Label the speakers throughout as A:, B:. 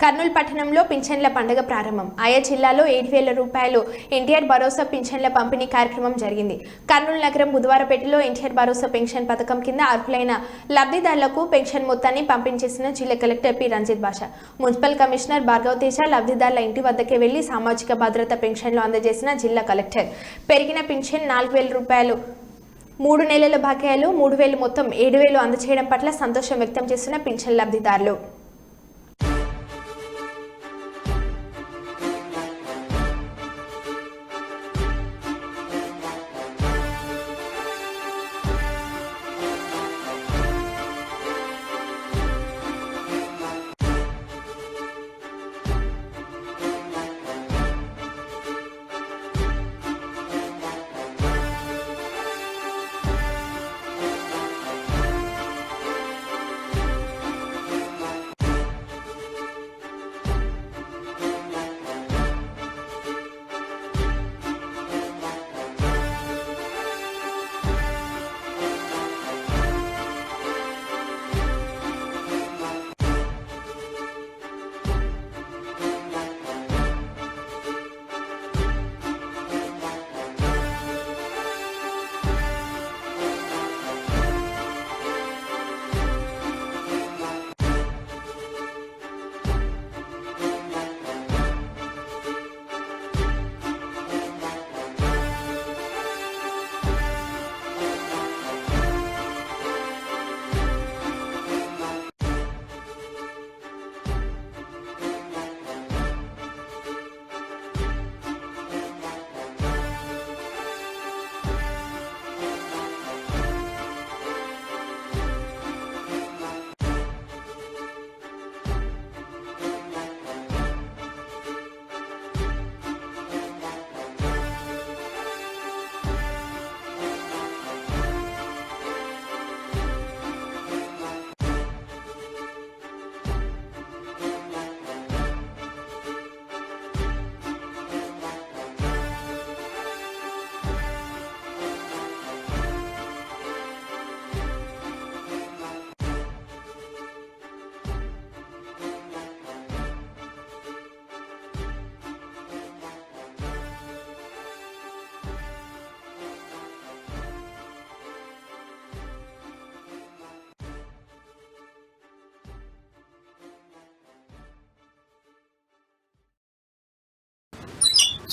A: కర్నూలు పట్టణంలో పింఛన్ల పండుగ ప్రారంభం. ఆయా జిల్లాలో 7,000 రూపాయలు ఎన్టీఆర్ భరోసా పింఛన్ల పంపిణీ కార్యక్రమం జరిగింది. కర్నూలు నగరం బుధవారపేటలో ఎన్టీఆర్ భరోసా పెన్షన్ పథకం కింద అర్హులైన లబ్ధిదారులకు పెన్షన్ మొత్తాన్ని పంపిణీ చేసిన జిల్లా కలెక్టర్ పి రంజిత్ బాషా. మున్సిపల్ కమిషనర్ భార్గవ్ తేజ లబ్ధిదారుల ఇంటి వద్దకే వెళ్లి సామాజిక భద్రత పెన్షన్లు అందజేసిన జిల్లా కలెక్టర్ పెరిగిన పెన్షన్ 4,000 రూపాయలు 3 నెలల బకాయిలు 3,000 మొత్తం 7,000 అందజేయడం పట్ల సంతోషం వ్యక్తం చేసిన పింఛన్ లబ్ధిదారులు.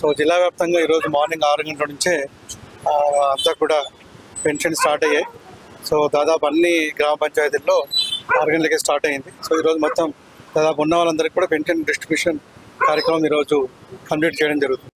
B: సో జిల్లా వ్యాప్తంగా ఈరోజు మార్నింగ్ 6 గంటల నుంచే అంతా కూడా పెన్షన్ స్టార్ట్ అయ్యాయి. సో దాదాపు అన్ని గ్రామ పంచాయతీల్లో 6 గంటలకే స్టార్ట్ అయింది. సో ఈరోజు మొత్తం దాదాపు ఉన్న వాళ్ళందరికీ కూడా పెన్షన్ డిస్ట్రిబ్యూషన్ కార్యక్రమం ఈరోజు కంప్లీట్ చేయడం జరుగుతుంది.